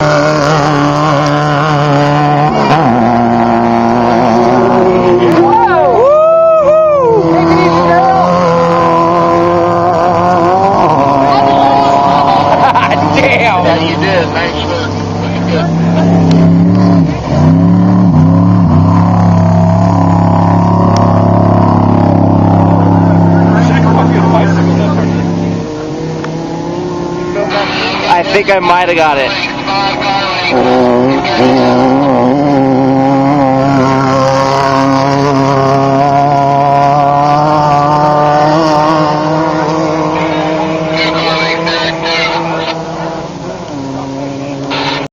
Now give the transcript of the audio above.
Damn! Yeah, you did. Nice look. Looking good. I think I might have got it.